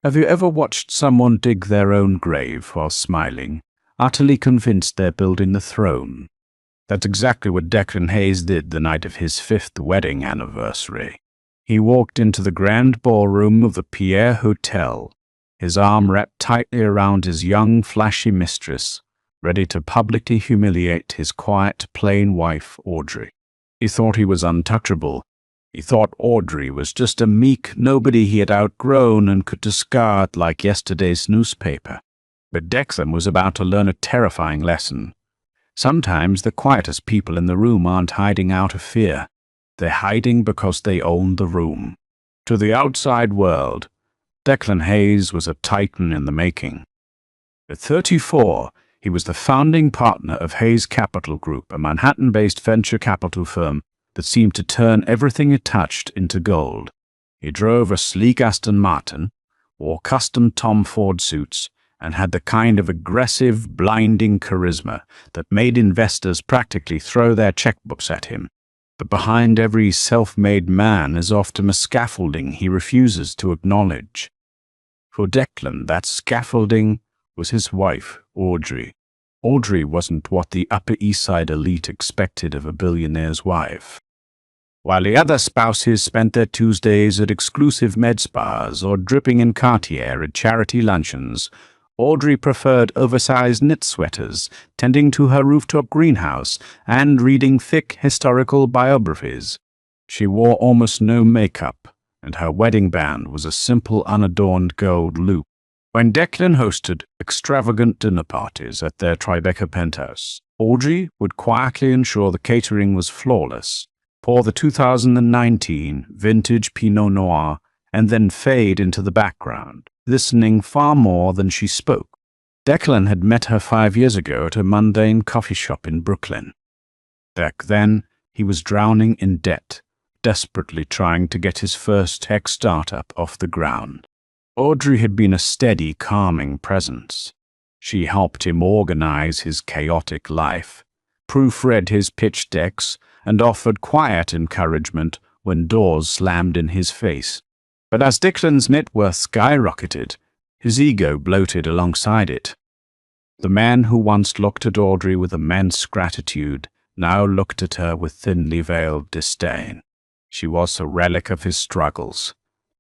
Have you ever watched someone dig their own grave while smiling, utterly convinced they're building the throne? That's exactly what Declan Hayes did the night of his 5th wedding anniversary. He walked into the grand ballroom of the Pierre Hotel, his arm wrapped tightly around his young, flashy mistress, ready to publicly humiliate his quiet, plain wife, Audrey. He thought he was untouchable. He thought Audrey was just a meek nobody he had outgrown and could discard like yesterday's newspaper. But Declan was about to learn a terrifying lesson. Sometimes the quietest people in the room aren't hiding out of fear. They're hiding because they own the room. To the outside world, Declan Hayes was a titan in the making. At 34, he was the founding partner of Hayes Capital Group, a Manhattan-based venture capital firm that seemed to turn everything it touched into gold. He drove a sleek Aston Martin, wore custom Tom Ford suits, and had the kind of aggressive, blinding charisma that made investors practically throw their checkbooks at him. But behind every self-made man is often a scaffolding he refuses to acknowledge. For Declan, that scaffolding was his wife, Audrey. Audrey wasn't what the Upper East Side elite expected of a billionaire's wife. While the other spouses spent their Tuesdays at exclusive med spas or dripping in Cartier at charity luncheons, Audrey preferred oversized knit sweaters, tending to her rooftop greenhouse, and reading thick historical biographies. She wore almost no makeup, and her wedding band was a simple unadorned gold loop. When Declan hosted extravagant dinner parties at their Tribeca penthouse, Audrey would quietly ensure the catering was flawless, pour the 2019 vintage Pinot Noir, and then fade into the background, listening far more than she spoke. Declan had met her 5 years ago at a mundane coffee shop in Brooklyn. Back then, he was drowning in debt, desperately trying to get his first tech startup off the ground. Audrey had been a steady, calming presence. She helped him organize his chaotic life, proofread his pitch decks, and offered quiet encouragement when doors slammed in his face. But as Declan's net worth skyrocketed, his ego bloated alongside it. The man who once looked at Audrey with immense gratitude now looked at her with thinly veiled disdain. She was a relic of his struggles,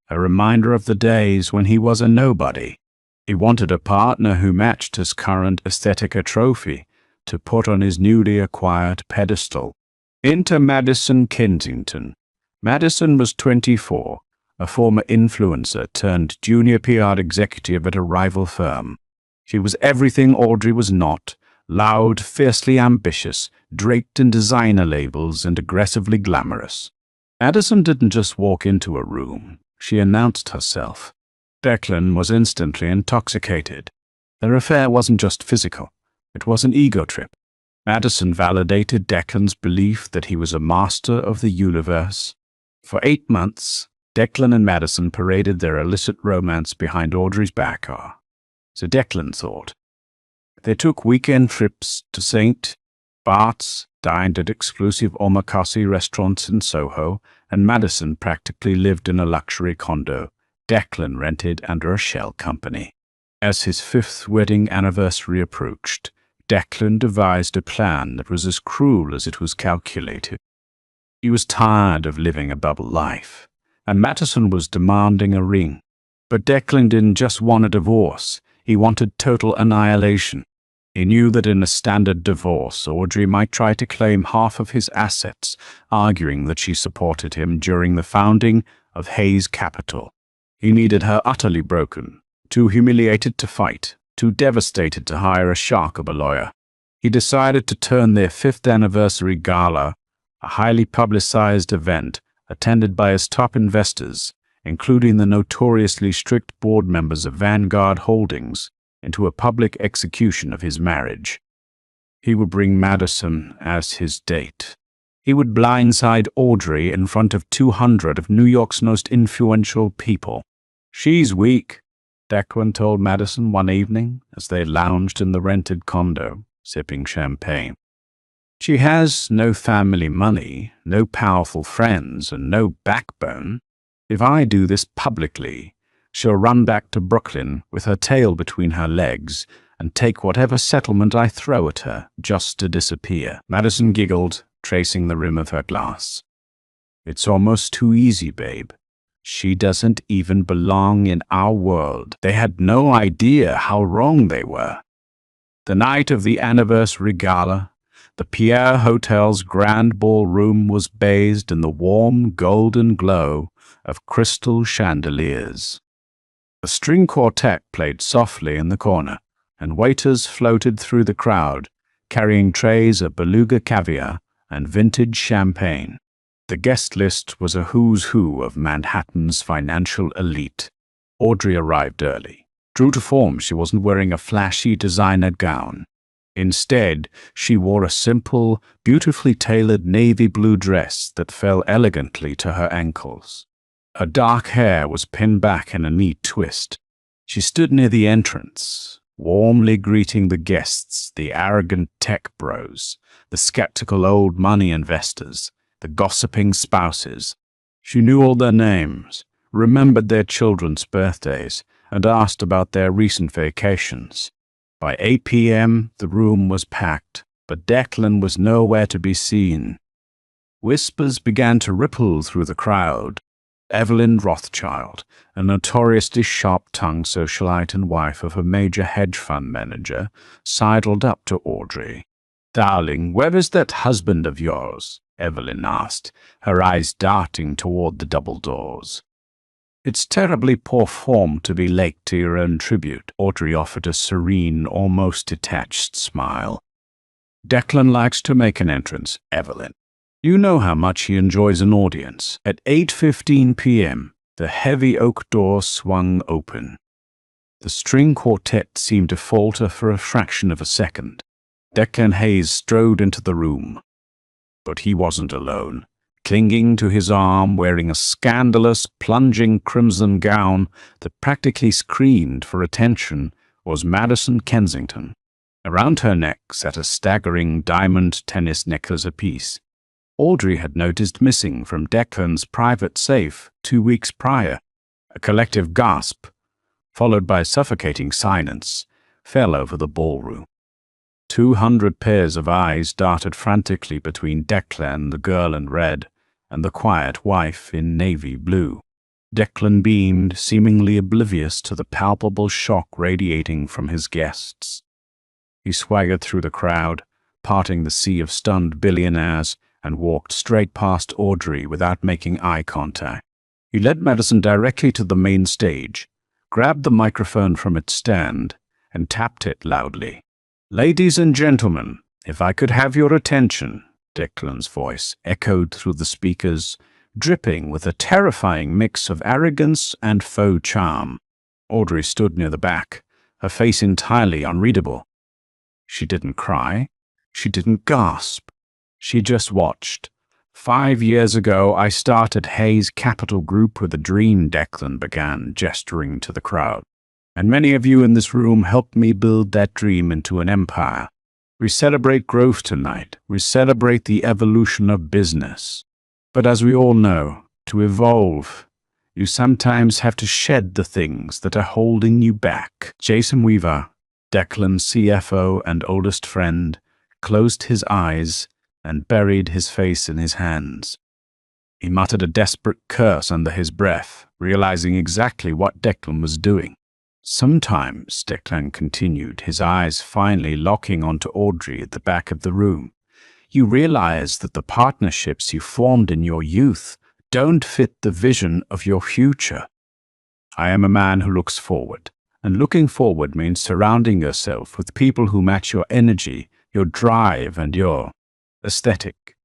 a reminder of the days when he was a nobody. He wanted a partner who matched his current Aesthetica trophy to put on his newly acquired pedestal. Enter Madison Kensington. Madison was 24, a former influencer turned junior PR executive at a rival firm. She was everything Audrey was not: loud, fiercely ambitious, draped in designer labels, and aggressively glamorous. Madison didn't just walk into a room. She announced herself. Declan was instantly intoxicated. Their affair wasn't just physical. It was an ego trip. Madison validated Declan's belief that he was a master of the universe. For 8 months, Declan and Madison paraded their illicit romance behind Audrey's back, so Declan thought. They took weekend trips to St. Bart's, dined at exclusive omakase restaurants in Soho, and Madison practically lived in a luxury condo Declan rented under a shell company. As his 5th wedding anniversary approached, Declan devised a plan that was as cruel as it was calculated. He was tired of living a bubble life, and Madison was demanding a ring. But Declan didn't just want a divorce, he wanted total annihilation. He knew that in a standard divorce, Audrey might try to claim half of his assets, arguing that she supported him during the founding of Hayes Capital. He needed her utterly broken, too humiliated to fight, too devastated to hire a shark of a lawyer. He decided to turn their 5th anniversary gala, a highly publicized event attended by his top investors, including the notoriously strict board members of Vanguard Holdings, into a public execution of his marriage. He would bring Madison as his date. He would blindside Audrey in front of 200 of New York's most influential people. "She's weak," Declan told Madison one evening as they lounged in the rented condo, sipping champagne. "She has no family money, no powerful friends, and no backbone. If I do this publicly, She'll run back to Brooklyn with her tail between her legs and take whatever settlement I throw at her just to disappear." Madison giggled, tracing the rim of her glass. "It's almost too easy, babe. She doesn't even belong in our world." They had no idea how wrong they were. The night of the anniversary gala, the Pierre Hotel's grand ballroom was bathed in the warm golden glow of crystal chandeliers. A string quartet played softly in the corner, and waiters floated through the crowd, carrying trays of beluga caviar and vintage champagne. The guest list was a who's who of Manhattan's financial elite. Audrey arrived early. True to form, she wasn't wearing a flashy designer gown. Instead, she wore a simple, beautifully tailored navy blue dress that fell elegantly to her ankles. Her dark hair was pinned back in a neat twist. She stood near the entrance, warmly greeting the guests, the arrogant tech bros, the skeptical old money investors, the gossiping spouses. She knew all their names, remembered their children's birthdays, and asked about their recent vacations. By 8 p.m., the room was packed, but Declan was nowhere to be seen. Whispers began to ripple through the crowd. Evelyn Rothschild, a notoriously sharp-tongued socialite and wife of a major hedge fund manager, sidled up to Audrey. "Darling, where is that husband of yours?" Evelyn asked, her eyes darting toward the double doors. "It's terribly poor form to be late to your own tribute," Audrey offered a serene, almost detached smile. "Declan likes to make an entrance, Evelyn. You know how much he enjoys an audience." At 8:15 p.m., the heavy oak door swung open. The string quartet seemed to falter for a fraction of a second. Declan Hayes strode into the room. But he wasn't alone. Clinging to his arm, wearing a scandalous, plunging crimson gown that practically screamed for attention, was Madison Kensington. Around her neck sat a staggering diamond tennis necklace apiece. Audrey had noticed missing from Declan's private safe 2 weeks prior. A collective gasp, followed by suffocating silence, fell over the ballroom. 200 pairs of eyes darted frantically between Declan, the girl in red, and the quiet wife in navy blue. Declan beamed, seemingly oblivious to the palpable shock radiating from his guests. He swaggered through the crowd, parting the sea of stunned billionaires, and walked straight past Audrey without making eye contact. He led Madison directly to the main stage, grabbed the microphone from its stand, and tapped it loudly. "Ladies and gentlemen, if I could have your attention," Declan's voice echoed through the speakers, dripping with a terrifying mix of arrogance and faux charm. Audrey stood near the back, her face entirely unreadable. She didn't cry. She didn't gasp. She just watched. "5 years ago, I started Hayes Capital Group with a dream," Declan began, gesturing to the crowd. "And many of you in this room helped me build that dream into an empire. We celebrate growth tonight. We celebrate the evolution of business. But as we all know, to evolve, you sometimes have to shed the things that are holding you back." Jason Weaver, Declan's CFO and oldest friend, closed his eyes and buried his face in his hands. He muttered a desperate curse under his breath, realizing exactly what Declan was doing. "Sometimes," Declan continued, his eyes finally locking onto Audrey at the back of the room, "you realize that the partnerships you formed in your youth don't fit the vision of your future. I am a man who looks forward, and looking forward means surrounding yourself with people who match your energy, your drive, and your aesthetic."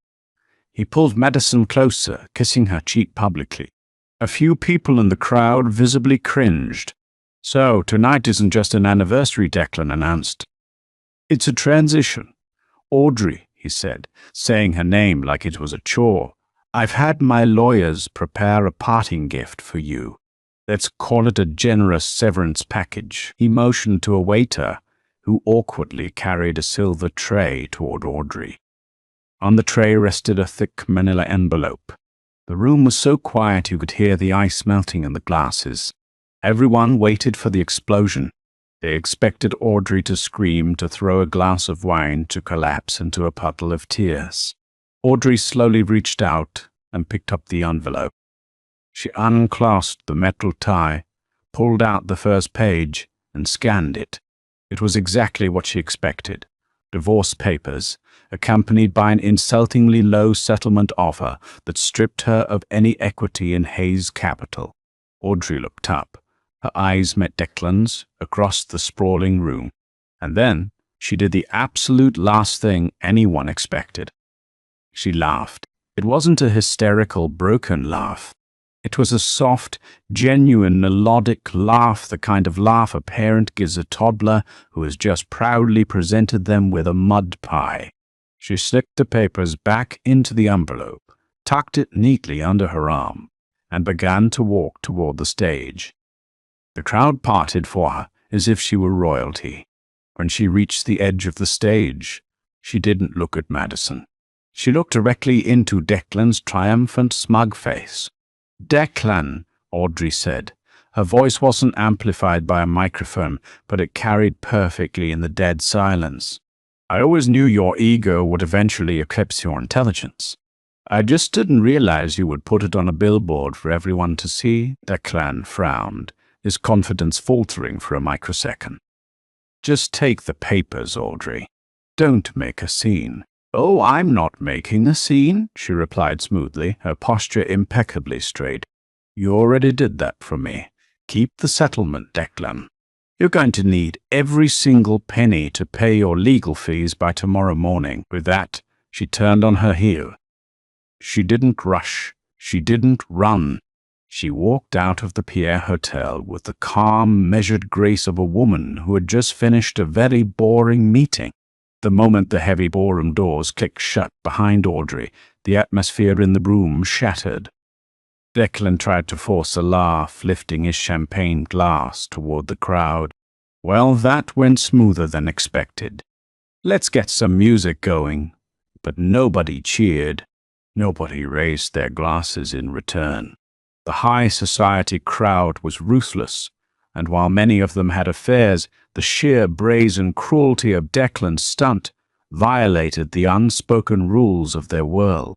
He pulled Madison closer, kissing her cheek publicly. A few people in the crowd visibly cringed. "So, tonight isn't just an anniversary," Declan announced. "It's a transition." "Audrey," he said, saying her name like it was a chore, "I've had my lawyers prepare a parting gift for you. Let's call it a generous severance package." He motioned to a waiter, who awkwardly carried a silver tray toward Audrey. On the tray rested a thick manila envelope. The room was so quiet you could hear the ice melting in the glasses. Everyone waited for the explosion. They expected Audrey to scream, to throw a glass of wine, to collapse into a puddle of tears. Audrey slowly reached out and picked up the envelope. She unclasped the metal tie, pulled out the first page, and scanned it. It was exactly what she expected. Divorce papers, accompanied by an insultingly low settlement offer that stripped her of any equity in Hayes Capital. Audrey looked up. Her eyes met Declan's across the sprawling room. And then she did the absolute last thing anyone expected. She laughed. It wasn't a hysterical, broken laugh. It was a soft, genuine, melodic laugh, the kind of laugh a parent gives a toddler who has just proudly presented them with a mud pie. She slipped the papers back into the envelope, tucked it neatly under her arm, and began to walk toward the stage. The crowd parted for her as if she were royalty. When she reached the edge of the stage, she didn't look at Madison. She looked directly into Declan's triumphant, smug face. "Declan," Audrey said. Her voice wasn't amplified by a microphone, but it carried perfectly in the dead silence. "I always knew your ego would eventually eclipse your intelligence. I just didn't realize you would put it on a billboard for everyone to see." Declan frowned, his confidence faltering for a microsecond. "Just take the papers, Audrey. Don't make a scene." "Oh, I'm not making a scene," she replied smoothly, her posture impeccably straight. "You already did that for me. Keep the settlement, Declan. You're going to need every single penny to pay your legal fees by tomorrow morning." With that, she turned on her heel. She didn't rush. She didn't run. She walked out of the Pierre Hotel with the calm, measured grace of a woman who had just finished a very boring meeting. The moment the heavy ballroom doors clicked shut behind Audrey, the atmosphere in the room shattered. Declan tried to force a laugh, lifting his champagne glass toward the crowd. Well, that went smoother than expected. "Let's get some music going." But nobody cheered. Nobody raised their glasses in return. The high society crowd was ruthless, and while many of them had affairs, the sheer brazen cruelty of Declan's stunt violated the unspoken rules of their world.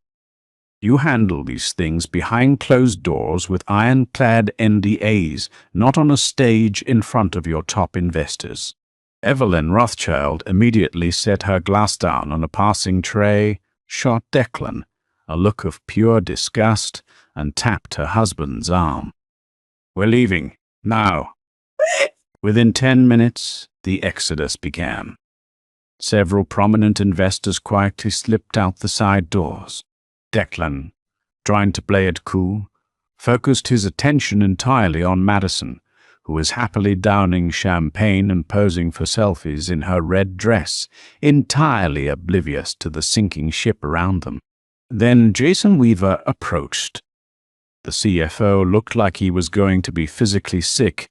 You handle these things behind closed doors with ironclad NDAs, not on a stage in front of your top investors. Evelyn Rothschild immediately set her glass down on a passing tray, shot Declan a look of pure disgust, and tapped her husband's arm. "We're leaving, now." Within 10 minutes, the exodus began. Several prominent investors quietly slipped out the side doors. Declan, trying to play it cool, focused his attention entirely on Madison, who was happily downing champagne and posing for selfies in her red dress, entirely oblivious to the sinking ship around them. Then Jason Weaver approached. The CFO looked like he was going to be physically sick.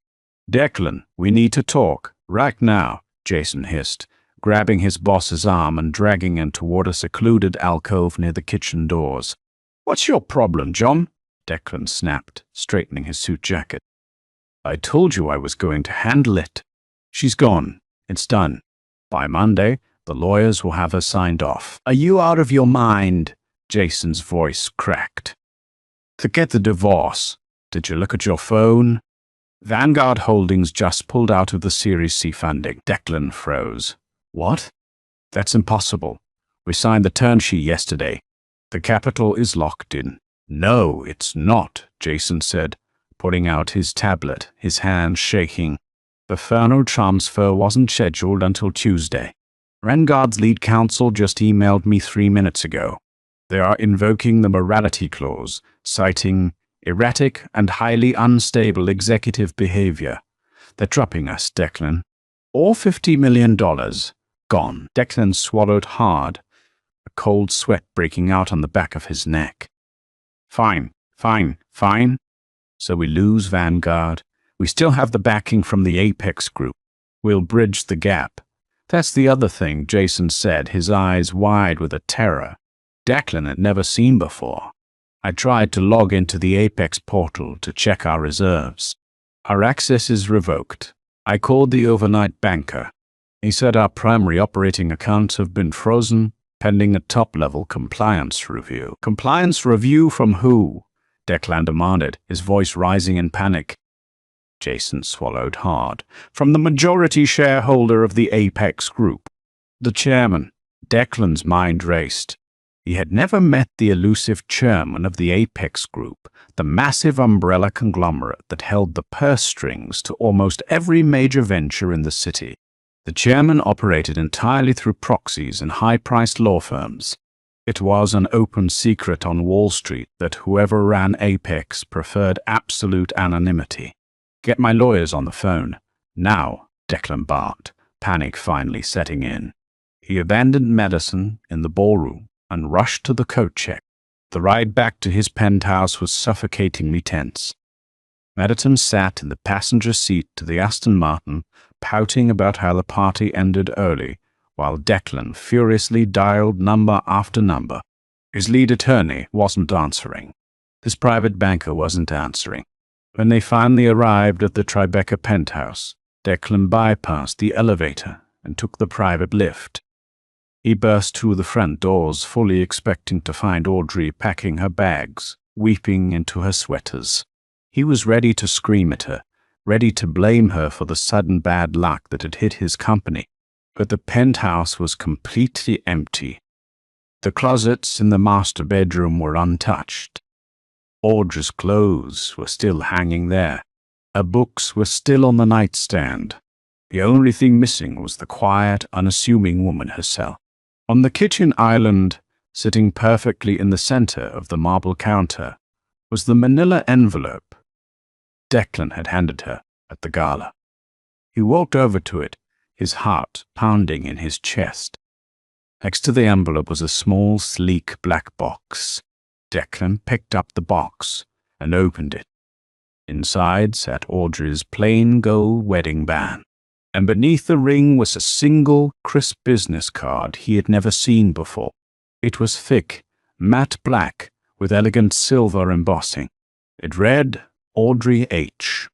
"Declan, we need to talk, right now," Jason hissed, grabbing his boss's arm and dragging him toward a secluded alcove near the kitchen doors. "What's your problem, John?" Declan snapped, straightening his suit jacket. "I told you I was going to handle it. She's gone. It's done. By Monday, the lawyers will have her signed off." "Are you out of your mind?" Jason's voice cracked. "Forget the divorce. Did you look at your phone?" "Vanguard Holdings just pulled out of the Series C funding." Declan froze. "What?" "That's impossible. We signed the term sheet yesterday. The capital is locked in." "No, it's not," Jason said, putting out his tablet, his hands shaking. "The final transfer wasn't scheduled until Tuesday. Vanguard's lead counsel just emailed me 3 minutes ago. They are invoking the morality clause, citing erratic and highly unstable executive behavior. They're dropping us, Declan. All $50 million. Gone." Declan swallowed hard, a cold sweat breaking out on the back of his neck. Fine. So we lose Vanguard. We still have the backing from the Apex Group. We'll bridge the gap." "That's the other thing," Jason said, his eyes wide with a terror Declan had never seen before. "I tried to log into the Apex portal to check our reserves. Our access is revoked. I called the overnight banker. He said our primary operating accounts have been frozen, pending a top-level compliance review. Compliance review from who? Declan demanded, his voice rising in panic. Jason swallowed hard. From the majority shareholder of the Apex Group. The chairman. Declan's mind raced. He had never met the elusive chairman of the Apex Group, the massive umbrella conglomerate that held the purse strings to almost every major venture in the city. The chairman operated entirely through proxies and high-priced law firms. It was an open secret on Wall Street that whoever ran Apex preferred absolute anonymity. "Get my lawyers on the phone. Now," Declan barked, panic finally setting in. He abandoned medicine in the ballroom and rushed to the coat check. The ride back to his penthouse was suffocatingly tense. Medicine sat in the passenger seat to the Aston Martin, pouting about how the party ended early, while Declan furiously dialed number after number. His lead attorney wasn't answering. His private banker wasn't answering. When they finally arrived at the Tribeca penthouse, Declan bypassed the elevator and took the private lift. He burst through the front doors, fully expecting to find Audrey packing her bags, weeping into her sweaters. He was ready to scream at her, ready to blame her for the sudden bad luck that had hit his company. But the penthouse was completely empty. The closets in the master bedroom were untouched. Audrey's clothes were still hanging there. Her books were still on the nightstand. The only thing missing was the quiet, unassuming woman herself. On the kitchen island, sitting perfectly in the center of the marble counter, was the manila envelope Declan had handed her at the gala. He walked over to it, his heart pounding in his chest. Next to the envelope was a small, sleek black box. Declan picked up the box and opened it. Inside sat Audrey's plain gold wedding band, and beneath the ring was a single, crisp business card he had never seen before. It was thick, matte black, with elegant silver embossing. It read, Audrey H.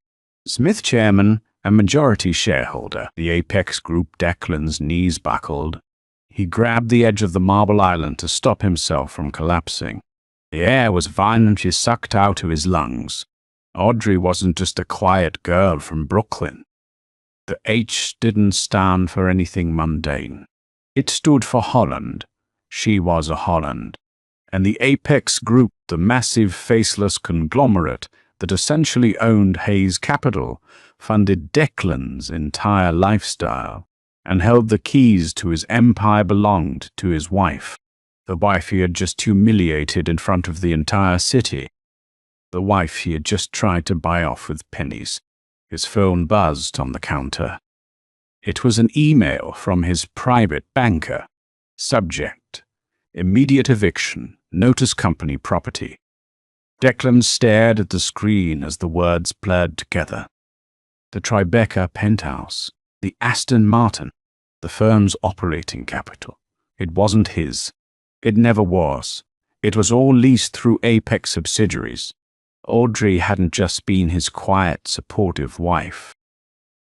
Smith chairman and majority shareholder. The Apex Group. Declan's knees buckled. He grabbed the edge of the marble island to stop himself from collapsing. The air was violently sucked out of his lungs. Audrey wasn't just a quiet girl from Brooklyn. The H didn't stand for anything mundane. It stood for Holland. She was a Holland. And the Apex Group, the massive faceless conglomerate that essentially owned Hayes Capital, funded Declan's entire lifestyle and held the keys to his empire belonged to his wife, the wife he had just humiliated in front of the entire city, the wife he had just tried to buy off with pennies. His phone buzzed on the counter. It was an email from his private banker. Subject: immediate eviction, notice company property. Declan stared at the screen as the words blurred together. The Tribeca penthouse, the Aston Martin, the firm's operating capital. It wasn't his. It never was. It was all leased through Apex subsidiaries. Audrey hadn't just been his quiet, supportive wife.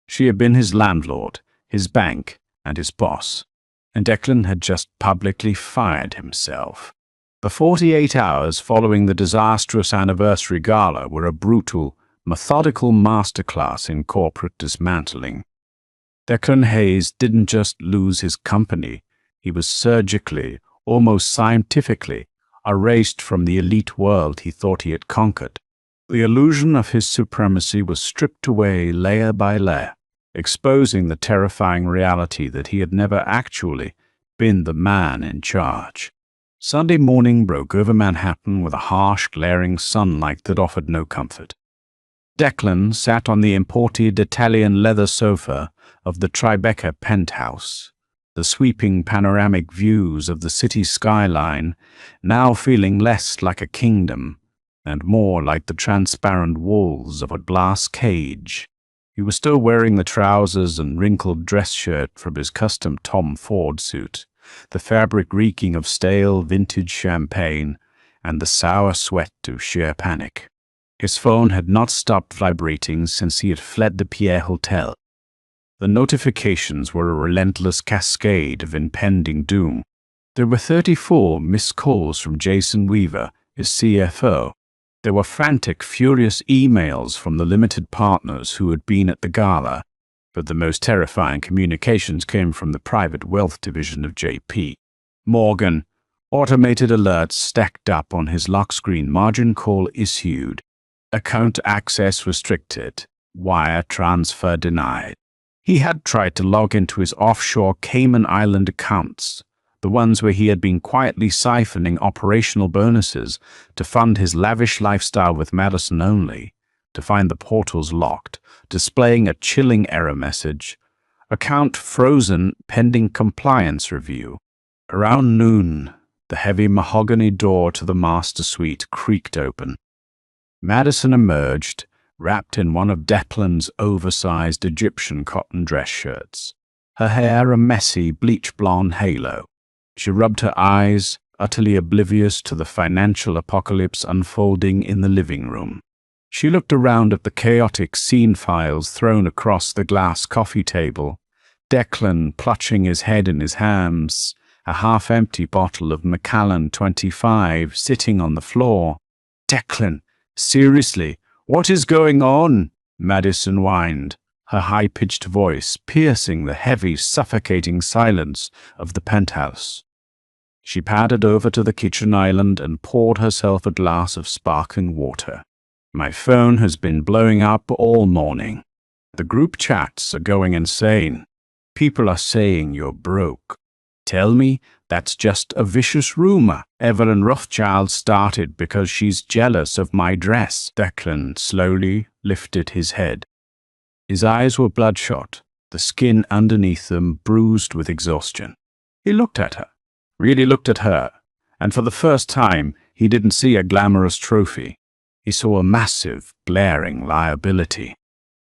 She had been his landlord, his bank, and his boss. And Declan had just publicly fired himself. The 48 hours following the disastrous anniversary gala were a brutal, methodical masterclass in corporate dismantling. Declan Hayes didn't just lose his company, he was surgically, almost scientifically, erased from the elite world he thought he had conquered. The illusion of his supremacy was stripped away layer by layer, exposing the terrifying reality that he had never actually been the man in charge. Sunday morning broke over Manhattan with a harsh, glaring sunlight that offered no comfort. Declan sat on the imported Italian leather sofa of the Tribeca penthouse, the sweeping panoramic views of the city skyline now feeling less like a kingdom and more like the transparent walls of a glass cage. He was still wearing the trousers and wrinkled dress shirt from his custom Tom Ford suit, the fabric reeking of stale vintage champagne and the sour sweat of sheer panic. His phone had not stopped vibrating since he had fled the Pierre Hotel. The notifications were a relentless cascade of impending doom. There were 34 missed calls from Jason Weaver, his CFO. There were frantic, furious emails from the limited partners who had been at the gala, but the most terrifying communications came from the private wealth division of JP Morgan. Automated alerts stacked up on his lock screen. Margin call issued. Account access restricted. Wire transfer denied. He had tried to log into his offshore Cayman Island accounts, the ones where he had been quietly siphoning operational bonuses to fund his lavish lifestyle with Madison only, to find the portals locked, displaying a chilling error message. Account frozen pending compliance review. Around noon, the heavy mahogany door to the master suite creaked open. Madison emerged, wrapped in one of Declan's oversized Egyptian cotton dress shirts, her hair a messy bleach blonde halo. She rubbed her eyes, utterly oblivious to the financial apocalypse unfolding in the living room. She looked around at the chaotic scene files thrown across the glass coffee table, Declan clutching his head in his hands, a half-empty bottle of Macallan 25 sitting on the floor. "Declan, seriously, what is going on?" Madison whined, her high-pitched voice piercing the heavy, suffocating silence of the penthouse. She padded over to the kitchen island and poured herself a glass of sparkling water. "My phone has been blowing up all morning. The group chats are going insane. People are saying you're broke. Tell me that's just a vicious rumor Evelyn Rothschild started because she's jealous of my dress." Declan slowly lifted his head. His eyes were bloodshot, the skin underneath them bruised with exhaustion. He looked at her, really looked at her, and for the first time he didn't see a glamorous trophy. He saw a massive, glaring liability.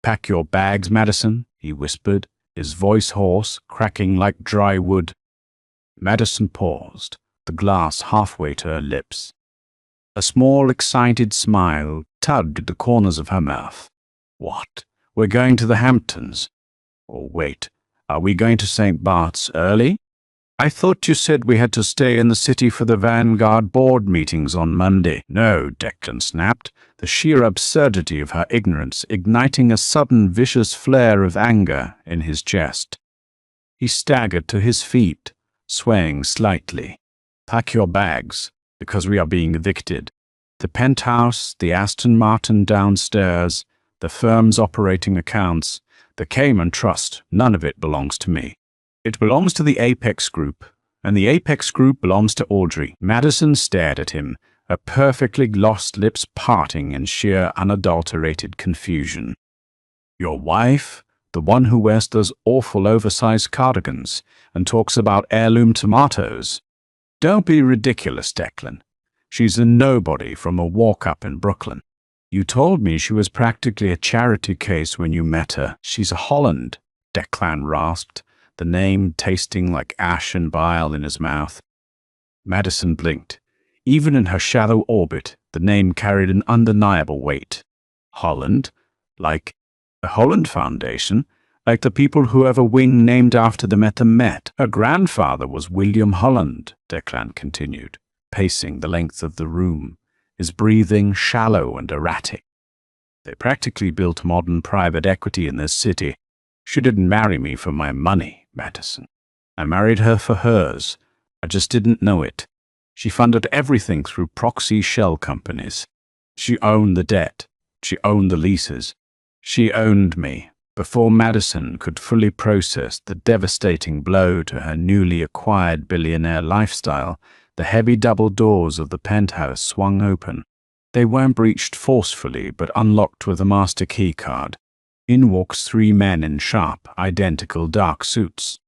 "Pack your bags, Madison," he whispered, his voice hoarse, cracking like dry wood. Madison paused, the glass halfway to her lips. A small, excited smile tugged at the corners of her mouth. "What? We're going to the Hamptons? Or wait, are we going to St. Bart's early? I thought you said we had to stay in the city for the Vanguard board meetings on Monday." "No," Declan snapped, the sheer absurdity of her ignorance igniting a sudden vicious flare of anger in his chest. He staggered to his feet, swaying slightly. "Pack your bags, because we are being evicted. The penthouse, the Aston Martin downstairs, the firm's operating accounts, the Cayman Trust, none of it belongs to me. It belongs to the Apex Group, and the Apex Group belongs to Audrey." Madison stared at him, her perfectly glossed lips parting in sheer unadulterated confusion. "Your wife? The one who wears those awful oversized cardigans and talks about heirloom tomatoes? Don't be ridiculous, Declan. She's a nobody from a walk-up in Brooklyn. You told me she was practically a charity case when you met her." "She's a Holland," Declan rasped, the name tasting like ash and bile in his mouth. Madison blinked. Even in her shallow orbit, the name carried an undeniable weight. "Holland? Like the Holland Foundation? Like the people who have a wing named after them at the Met? Her grandfather was William Holland," Declan continued, pacing the length of the room, his breathing shallow and erratic. "They practically built modern private equity in this city. She didn't marry me for my money, Madison. I married her for hers. I just didn't know it. She funded everything through proxy shell companies. She owned the debt. She owned the leases. She owned me." Before Madison could fully process the devastating blow to her newly acquired billionaire lifestyle, the heavy double doors of the penthouse swung open. They weren't breached forcefully, but unlocked with a master key card. In walks 3 men in sharp, identical dark suits.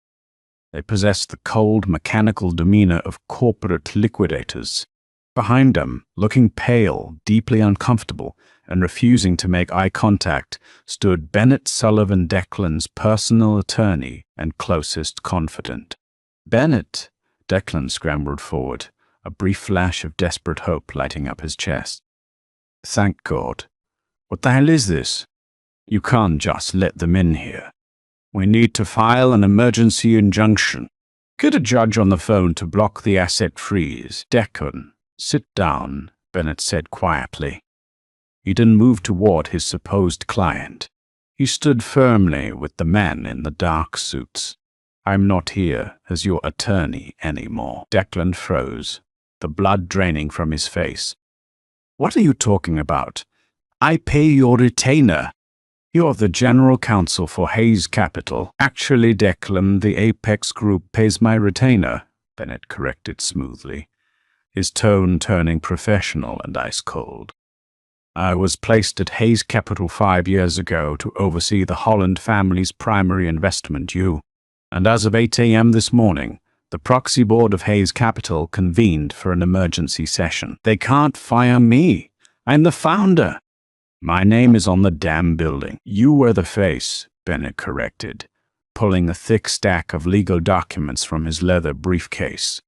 They possessed the cold, mechanical demeanor of corporate liquidators. Behind them, looking pale, deeply uncomfortable, and refusing to make eye contact, stood Bennett Sullivan, Declan's personal attorney and closest confidant. "Bennett!" Declan scrambled forward, a brief flash of desperate hope lighting up his chest. "Thank God," What the hell is this? You can't just let them in here. We need to file an emergency injunction. Get a judge on the phone to block the asset freeze. Declan, sit down, Bennett said quietly. He didn't move toward his supposed client. He stood firmly with the man in the dark suits. I'm not here as your attorney anymore. Declan froze, the blood draining from his face. What are you talking about? I pay your retainer. You're the general counsel for Hayes Capital. Actually, Declan, the Apex Group pays my retainer, Bennett corrected smoothly, his tone turning professional and ice-cold. I was placed at Hayes Capital 5 years ago to oversee the Holland family's primary investment, and as of 8 a.m. this morning, the proxy board of Hayes Capital convened for an emergency session. They can't fire me. I'm the founder. My name is on the damn building. You were the face, Bennett corrected, pulling a thick stack of legal documents from his leather briefcase.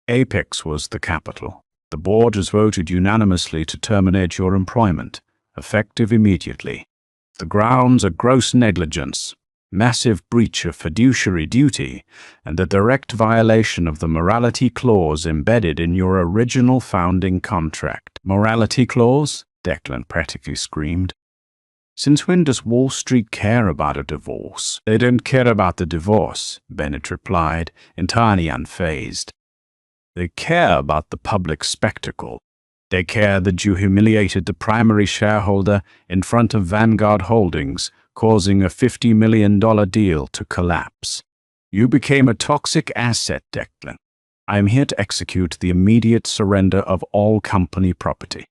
Apex was the capital. The board has voted unanimously to terminate your employment, effective immediately. The grounds are gross negligence, massive breach of fiduciary duty, and a direct violation of the morality clause embedded in your original founding contract. Morality clause? Declan practically screamed. Since when does Wall Street care about a divorce? They don't care about the divorce, Bennett replied, entirely unfazed. They care about the public spectacle. They care that you humiliated the primary shareholder in front of Vanguard Holdings, causing a $50 million deal to collapse. You became a toxic asset, Declan. I am here to execute the immediate surrender of all company property.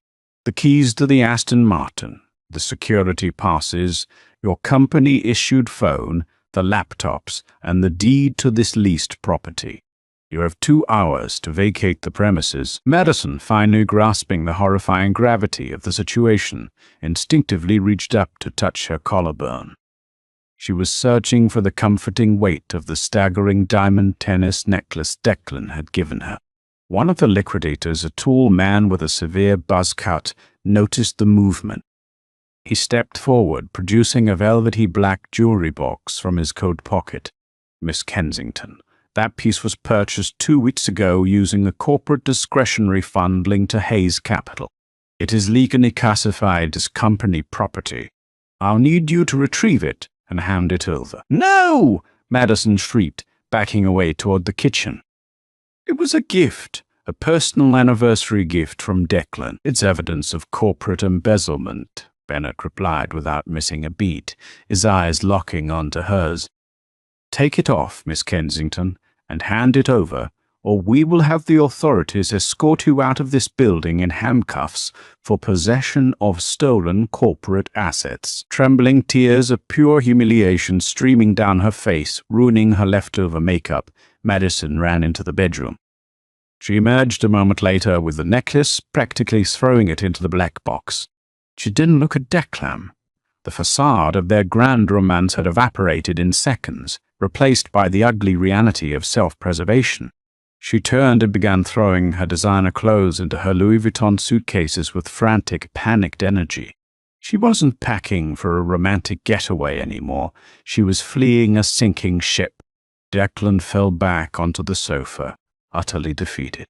The keys to the Aston Martin, the security passes, your company-issued phone, the laptops, and the deed to this leased property. You have 2 hours to vacate the premises. Madison, finally grasping the horrifying gravity of the situation, instinctively reached up to touch her collarbone. She was searching for the comforting weight of the staggering diamond tennis necklace Declan had given her. One of the liquidators, a tall man with a severe buzz cut, noticed the movement. He stepped forward, producing a velvety black jewelry box from his coat pocket. Miss Kensington, that piece was purchased 2 weeks ago using a corporate discretionary fund linked to Hayes Capital. It is legally classified as company property. I'll need you to retrieve it and hand it over. No! Madison shrieked, backing away toward the kitchen. It was a gift, a personal anniversary gift from Declan. It's evidence of corporate embezzlement, Bennett replied without missing a beat, his eyes locking onto hers. Take it off, Miss Kensington, and hand it over, or we will have the authorities escort you out of this building in handcuffs for possession of stolen corporate assets. Trembling tears of pure humiliation streaming down her face, ruining her leftover makeup, Madison ran into the bedroom. She emerged a moment later with the necklace, practically throwing it into the black box. She didn't look at Declan. The facade of their grand romance had evaporated in seconds, replaced by the ugly reality of self-preservation. She turned and began throwing her designer clothes into her Louis Vuitton suitcases with frantic, panicked energy. She wasn't packing for a romantic getaway anymore. She was fleeing a sinking ship. Declan fell back onto the sofa, utterly defeated.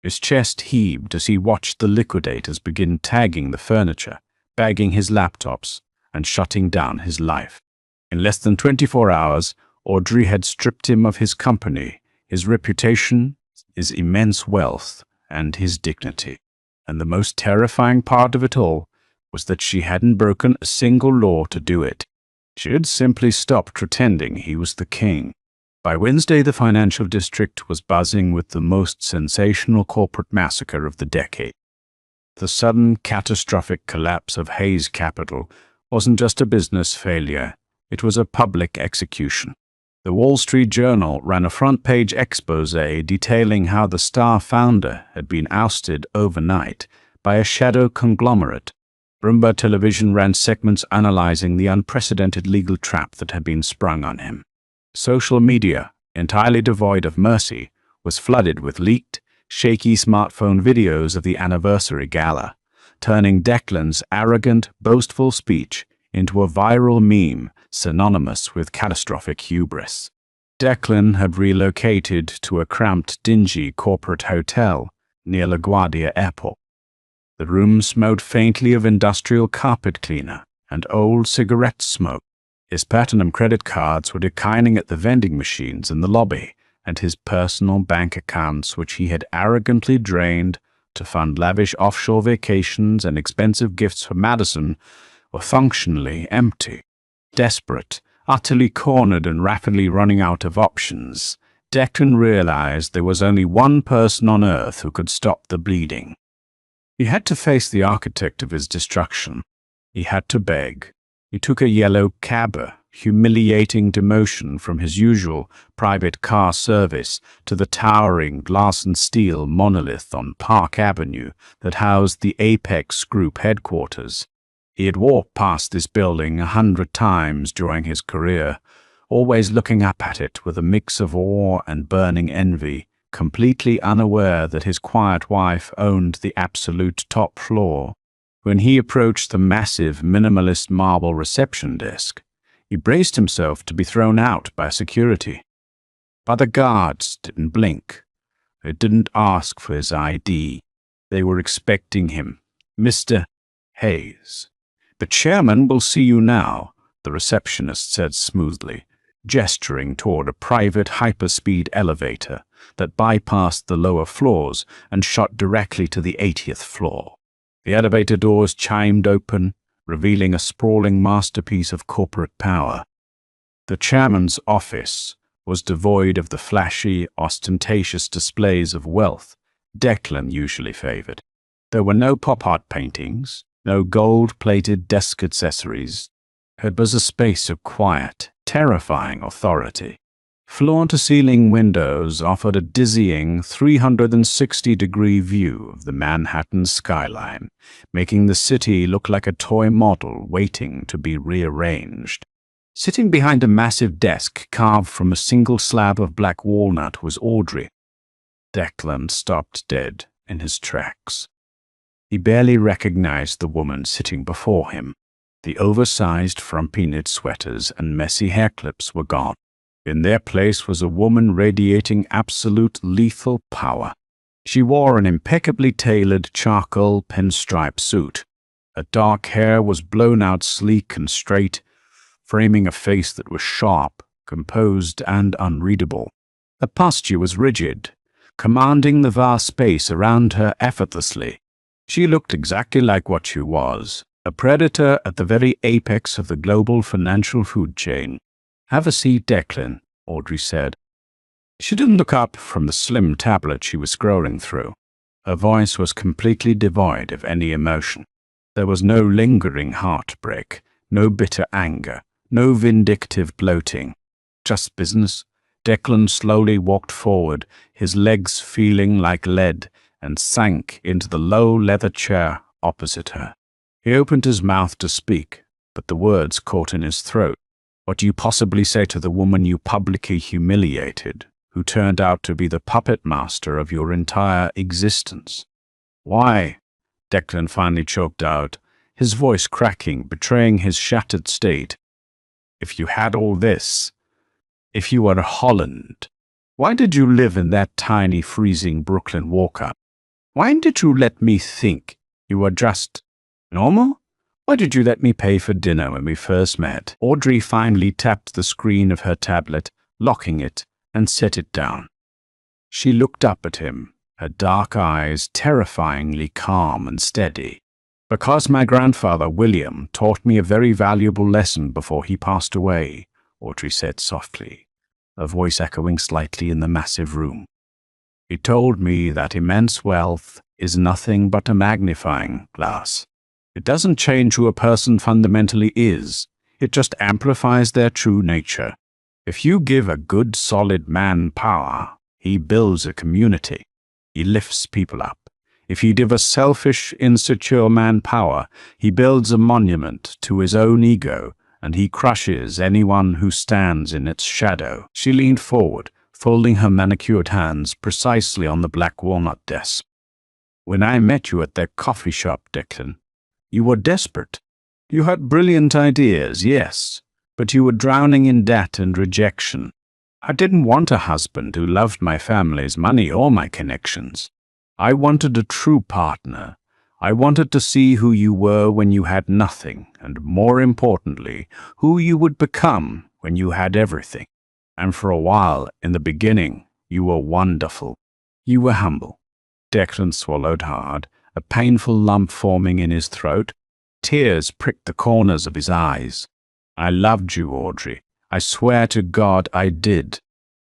His chest heaved as he watched the liquidators begin tagging the furniture, bagging his laptops, and shutting down his life. In less than 24 hours, Audrey had stripped him of his company, his reputation, his immense wealth, and his dignity. And the most terrifying part of it all was that she hadn't broken a single law to do it. She had simply stopped pretending he was the king. By Wednesday, the financial district was buzzing with the most sensational corporate massacre of the decade. The sudden, catastrophic collapse of Hayes Capital wasn't just a business failure, it was a public execution. The Wall Street Journal ran a front-page exposé detailing how the star founder had been ousted overnight by a shadow conglomerate. Bloomberg Television ran segments analyzing the unprecedented legal trap that had been sprung on him. Social media, entirely devoid of mercy, was flooded with leaked, shaky smartphone videos of the anniversary gala. turning Declan's arrogant, boastful speech into a viral meme synonymous with catastrophic hubris. Declan had relocated to a cramped, dingy corporate hotel near LaGuardia Airport. The room smelled faintly of industrial carpet cleaner and old cigarette smoke. His platinum credit cards were declining at the vending machines in the lobby, and his personal bank accounts, which he had arrogantly drained to fund lavish offshore vacations and expensive gifts for Madison, were functionally empty. Desperate, utterly cornered and rapidly running out of options, Declan realized there was only one person on Earth who could stop the bleeding. He had to face the architect of his destruction. He had to beg. He took a yellow cab, humiliating demotion from his usual private car service to the towering glass and steel monolith on Park Avenue that housed the Apex Group headquarters. He had walked past this building 100 times during his career, always looking up at it with a mix of awe and burning envy, completely unaware that his quiet wife owned the absolute top floor. When he approached the massive, minimalist marble reception desk, he braced himself to be thrown out by security. But the guards didn't blink. They didn't ask for his ID. They were expecting him. Mr. Hayes. "The chairman will see you now," the receptionist said smoothly, gesturing toward a private hyperspeed elevator that bypassed the lower floors and shot directly to the 80th floor. The elevator doors chimed open, revealing a sprawling masterpiece of corporate power. The chairman's office was devoid of the flashy, ostentatious displays of wealth Declan usually favored. There were no pop art paintings, no gold-plated desk accessories. It was a space of quiet, terrifying authority. Floor-to-ceiling windows offered a dizzying 360-degree view of the Manhattan skyline, making the city look like a toy model waiting to be rearranged. Sitting behind a massive desk carved from a single slab of black walnut was Audrey. Declan stopped dead in his tracks. He barely recognized the woman sitting before him. The oversized frumpy knit sweaters and messy hair clips were gone. In their place was a woman radiating absolute lethal power. She wore an impeccably tailored charcoal pinstripe suit. Her dark hair was blown out sleek and straight, framing a face that was sharp, composed, and unreadable. Her posture was rigid, commanding the vast space around her effortlessly. She looked exactly like what she was, a predator at the very apex of the global financial food chain. "Have a seat, Declan," Audrey said. She didn't look up from the slim tablet she was scrolling through. Her voice was completely devoid of any emotion. There was no lingering heartbreak, no bitter anger, no vindictive gloating. Just business. Declan slowly walked forward, his legs feeling like lead, and sank into the low leather chair opposite her. He opened his mouth to speak, but the words caught in his throat. "What do you possibly say to the woman you publicly humiliated, who turned out to be the puppet master of your entire existence?" "Why?" Declan finally choked out, his voice cracking, betraying his shattered state. "If you had all this, if you were Holland, why did you live in that tiny, freezing Brooklyn walk-up? Why did you let me think you were just normal? Why did you let me pay for dinner when we first met?" Audrey finally tapped the screen of her tablet, locking it, and set it down. She looked up at him, her dark eyes terrifyingly calm and steady. "Because my grandfather, William, taught me a very valuable lesson before he passed away," Audrey said softly, her voice echoing slightly in the massive room. "He told me that immense wealth is nothing but a magnifying glass. It doesn't change who a person fundamentally is. It just amplifies their true nature. If you give a good, solid man power, he builds a community. He lifts people up. If you give a selfish, insecure man power, he builds a monument to his own ego, and he crushes anyone who stands in its shadow." She leaned forward, folding her manicured hands precisely on the black walnut desk. When I met you at that coffee shop, Declan, you were desperate. You had brilliant ideas, yes, but you were drowning in debt and rejection. I didn't want a husband who loved my family's money or my connections. I wanted a true partner. I wanted to see who you were when you had nothing, and more importantly, who you would become when you had everything. And for a while, in the beginning, you were wonderful. You were humble. Declan swallowed hard, a painful lump forming in his throat. Tears pricked the corners of his eyes. I loved you, Audrey. I swear to God I did.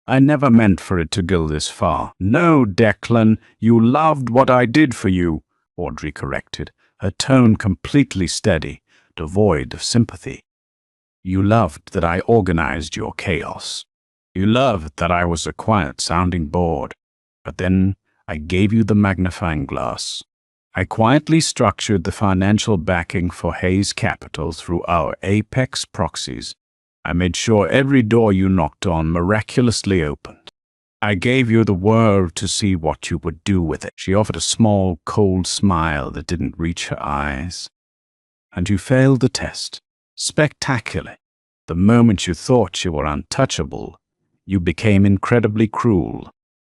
I never meant for it to go this far. No, Declan, you loved what I did for you, Audrey corrected, her tone completely steady, devoid of sympathy. You loved that I organized your chaos. You loved that I was a quiet sounding board. But then I gave you the magnifying glass. I quietly structured the financial backing for Hayes Capital through our Apex proxies. I made sure every door you knocked on miraculously opened. I gave you the world to see what you would do with it. She offered a small, cold smile that didn't reach her eyes. And you failed the test. Spectacularly. The moment you thought you were untouchable, you became incredibly cruel.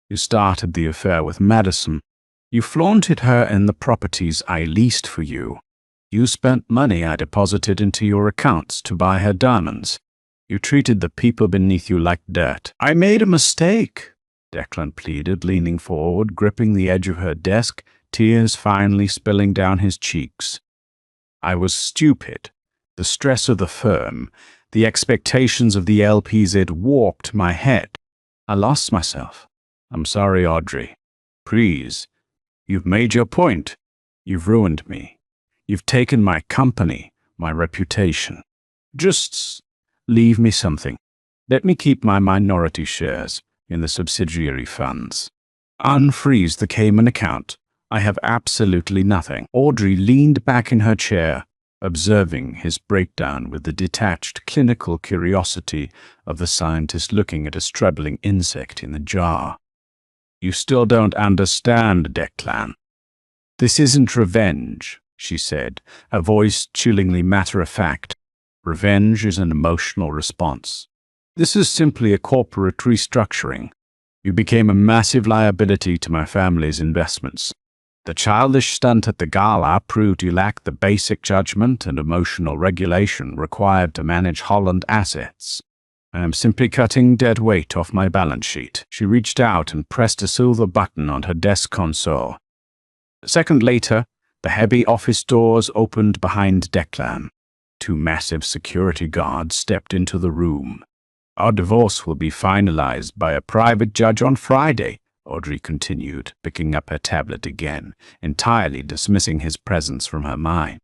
You started the affair with Madison. You flaunted her in the properties I leased for you. You spent money I deposited into your accounts to buy her diamonds. You treated the people beneath you like dirt. I made a mistake, Declan pleaded, leaning forward, gripping the edge of her desk, tears finally spilling down his cheeks. I was stupid. The stress of the firm, the expectations of the LPs had warped my head. I lost myself. I'm sorry, Audrey. Please. You've made your point. You've ruined me. You've taken my company, my reputation. Just leave me something. Let me keep my minority shares in the subsidiary funds. Unfreeze the Cayman account. I have absolutely nothing. Audrey leaned back in her chair, observing his breakdown with the detached clinical curiosity of the scientist looking at a struggling insect in the jar. You still don't understand, Declan. This isn't revenge, she said, her voice chillingly matter-of-fact. Revenge is an emotional response. This is simply a corporate restructuring. You became a massive liability to my family's investments. The childish stunt at the gala proved you lacked the basic judgment and emotional regulation required to manage Holland assets. I am simply cutting dead weight off my balance sheet. She reached out and pressed a silver button on her desk console. A second later, the heavy office doors opened behind Declan. 2 massive security guards stepped into the room. Our divorce will be finalized by a private judge on Friday, Audrey continued, picking up her tablet again, entirely dismissing his presence from her mind.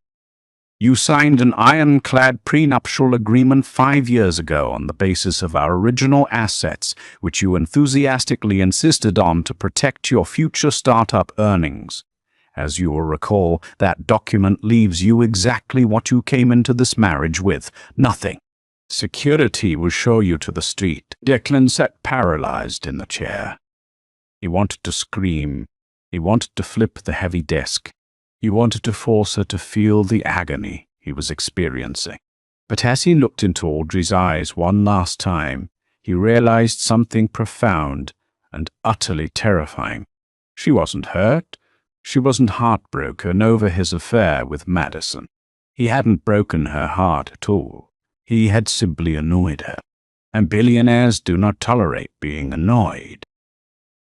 You signed an ironclad prenuptial agreement 5 years ago on the basis of our original assets, which you enthusiastically insisted on to protect your future startup earnings. As you will recall, that document leaves you exactly what you came into this marriage with, nothing. Security will show you to the street. Declan sat paralyzed in the chair. He wanted to scream. He wanted to flip the heavy desk. He wanted to force her to feel the agony he was experiencing. But as he looked into Audrey's eyes one last time, he realized something profound and utterly terrifying. She wasn't hurt. She wasn't heartbroken over his affair with Madison. He hadn't broken her heart at all. He had simply annoyed her. And billionaires do not tolerate being annoyed.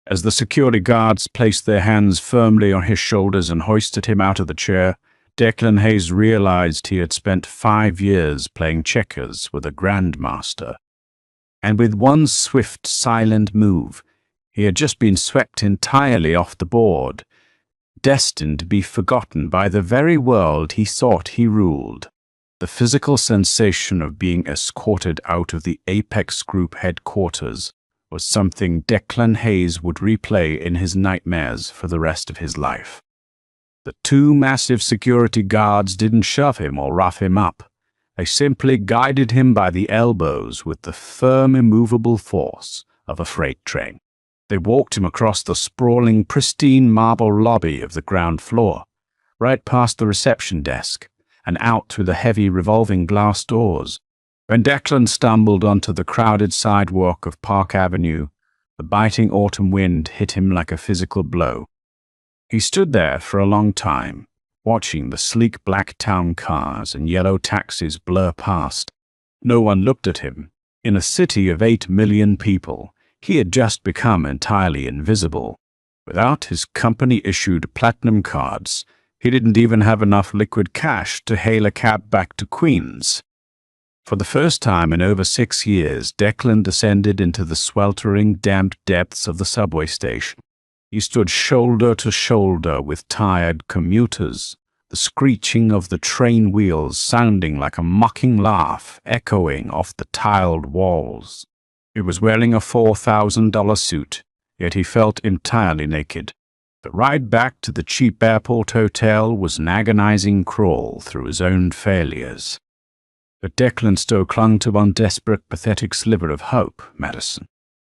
As the security guards placed their hands firmly on his shoulders and hoisted him out of the chair, Declan Hayes realized he had spent 5 years playing checkers with a grandmaster. And with one swift, silent move, he had just been swept entirely off the board, destined to be forgotten by the very world he thought he ruled. The physical sensation of being escorted out of the Apex Group headquarters was something Declan Hayes would replay in his nightmares for the rest of his life. The 2 massive security guards didn't shove him or rough him up. They simply guided him by the elbows with the firm, immovable force of a freight train. They walked him across the sprawling, pristine marble lobby of the ground floor, right past the reception desk, and out through the heavy revolving glass doors. When Declan stumbled onto the crowded sidewalk of Park Avenue, the biting autumn wind hit him like a physical blow. He stood there for a long time, watching the sleek black town cars and yellow taxis blur past. No one looked at him. In a city of 8 million people, he had just become entirely invisible. Without his company-issued platinum cards, he didn't even have enough liquid cash to hail a cab back to Queens. For the first time in over 6 years, Declan descended into the sweltering, damp depths of the subway station. He stood shoulder to shoulder with tired commuters, the screeching of the train wheels sounding like a mocking laugh echoing off the tiled walls. He was wearing a $4,000 suit, yet he felt entirely naked. The ride back to the cheap airport hotel was an agonizing crawl through his own failures. But Declan still clung to one desperate, pathetic sliver of hope, Madison.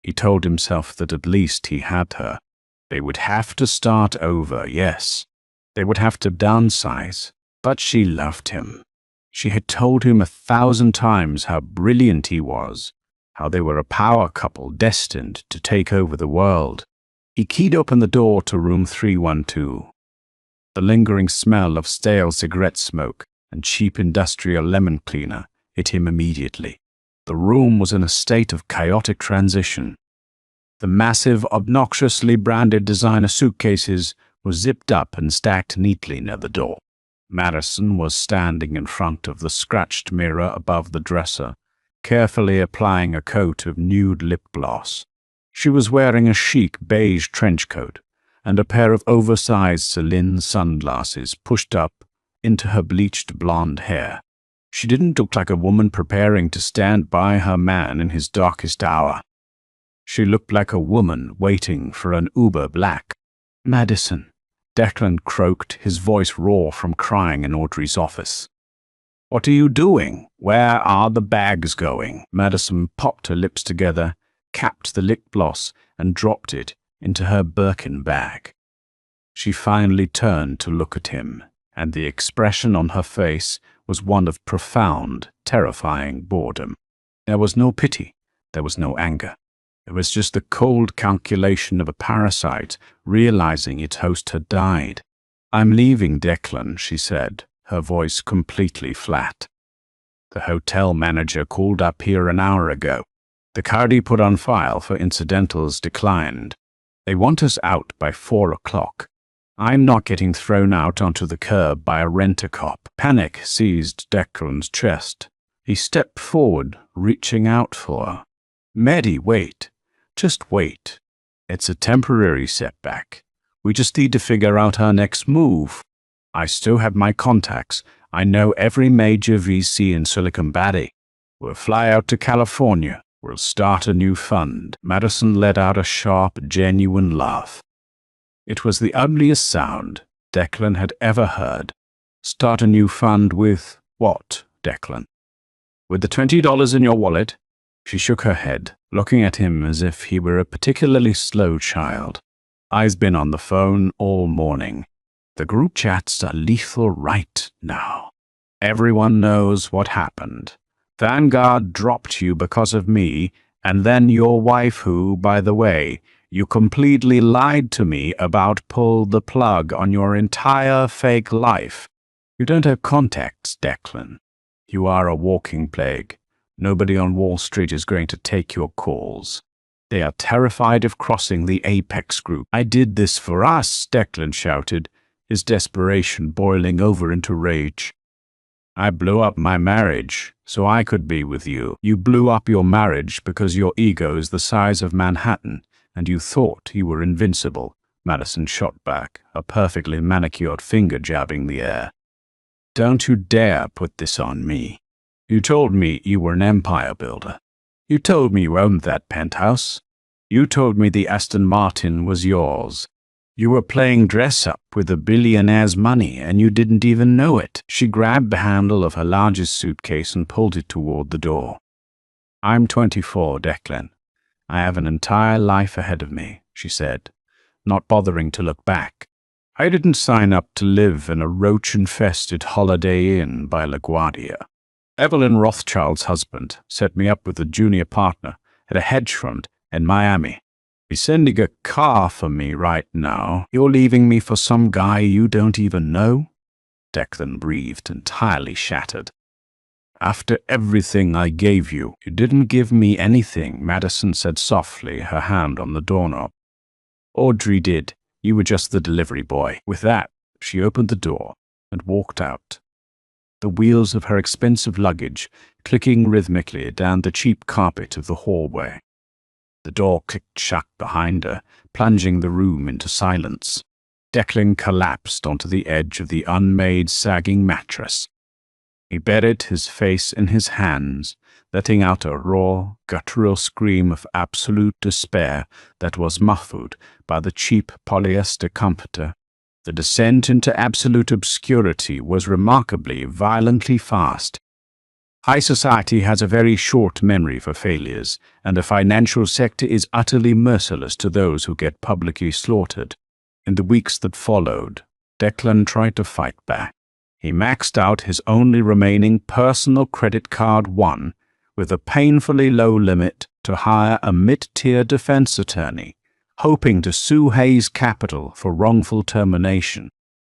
He told himself that at least he had her. They would have to start over, yes. They would have to downsize, but she loved him. She had told him 1,000 times how brilliant he was, how they were a power couple destined to take over the world. He keyed open the door to room 312. The lingering smell of stale cigarette smoke and cheap industrial lemon cleaner hit him immediately. The room was in a state of chaotic transition. The massive, obnoxiously branded designer suitcases were zipped up and stacked neatly near the door. Madison was standing in front of the scratched mirror above the dresser, carefully applying a coat of nude lip gloss. She was wearing a chic beige trench coat and a pair of oversized Celine sunglasses pushed up into her bleached blonde hair. She didn't look like a woman preparing to stand by her man in his darkest hour. She looked like a woman waiting for an Uber Black. "Madison," Declan croaked, his voice raw from crying in Audrey's office. "What are you doing? Where are the bags going?" Madison popped her lips together, capped the lip gloss, and dropped it into her Birkin bag. She finally turned to look at him, and the expression on her face was one of profound, terrifying boredom. There was no pity. There was no anger. It was just the cold calculation of a parasite realizing its host had died. "I'm leaving, Declan," she said, her voice completely flat. "The hotel manager called up here an hour ago. The card he put on file for incidentals declined. They want us out by 4 o'clock. I'm not getting thrown out onto the curb by a rent-a-cop." Panic seized Declan's chest. He stepped forward, reaching out for her. "Maddie, wait. Just wait. It's a temporary setback. We just need to figure out our next move. I still have my contacts. I know every major VC in Silicon Valley. We'll fly out to California. We'll start a new fund." Madison let out a sharp, genuine laugh. It was the ugliest sound Declan had ever heard. "Start a new fund with what, Declan? With the $20 in your wallet?" She shook her head, looking at him as if he were a particularly slow child. "I've been on the phone all morning. The group chats are lethal right now. Everyone knows what happened. Vanguard dropped you because of me, and then your wife who, by the way, you completely lied to me about, pulled the plug on your entire fake life. You don't have contacts, Declan. You are a walking plague. Nobody on Wall Street is going to take your calls. They are terrified of crossing the Apex group." "I did this for us," Declan shouted, his desperation boiling over into rage. "I blew up my marriage so I could be with you. You blew up your marriage because your ego is the size of Manhattan, and you thought you were invincible," Madison shot back, a perfectly manicured finger jabbing the air. "Don't you dare put this on me. You told me you were an empire builder. You told me you owned that penthouse. You told me the Aston Martin was yours. You were playing dress-up with a billionaire's money, and you didn't even know it." She grabbed the handle of her largest suitcase and pulled it toward the door. "I'm 24, Declan. I have an entire life ahead of me. she said, not bothering to look back. I didn't sign up to live in a roach-infested Holiday Inn by LaGuardia. Evelyn Rothschild's husband set me up with a junior partner at a hedge fund in Miami. He's sending a car for me right now. You're leaving me for some guy you don't even know? Declan breathed, entirely shattered. After everything I gave you, you didn't give me anything, Madison said softly, her hand on the doorknob. Audrey did. You were just the delivery boy. With that, she opened the door and walked out, the wheels of her expensive luggage clicking rhythmically down the cheap carpet of the hallway. The door clicked shut behind her, plunging the room into silence. Declan collapsed onto the edge of the unmade, sagging mattress. He buried his face in his hands, letting out a raw, guttural scream of absolute despair that was muffled by the cheap polyester comforter. The descent into absolute obscurity was remarkably, violently fast. High society has a very short memory for failures, and the financial sector is utterly merciless to those who get publicly slaughtered. In the weeks that followed, Declan tried to fight back. He maxed out his only remaining personal credit card one with a painfully low limit to hire a mid-tier defense attorney, hoping to sue Hayes Capital for wrongful termination.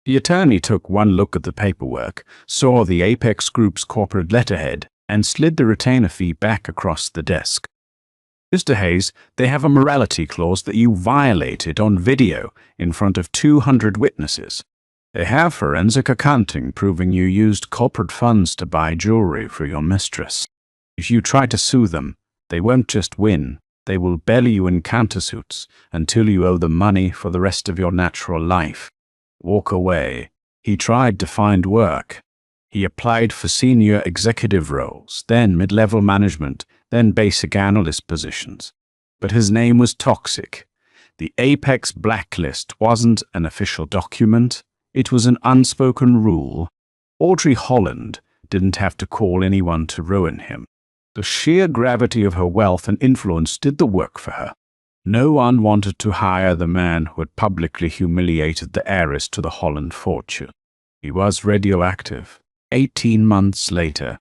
The attorney took one look at the paperwork, saw the Apex Group's corporate letterhead, and slid the retainer fee back across the desk. Mr. Hayes, they have a morality clause that you violated on video in front of 200 witnesses. They have forensic accounting proving you used corporate funds to buy jewelry for your mistress. If you try to sue them, they won't just win, they will belly you in countersuits until you owe them money for the rest of your natural life. Walk away. He tried to find work. He applied for senior executive roles, then mid-level management, then basic analyst positions. But his name was toxic. The Apex blacklist wasn't an official document. It was an unspoken rule. Audrey Holland didn't have to call anyone to ruin him. The sheer gravity of her wealth and influence did the work for her. No one wanted to hire the man who had publicly humiliated the heiress to the Holland fortune. He was radioactive. 18 months later,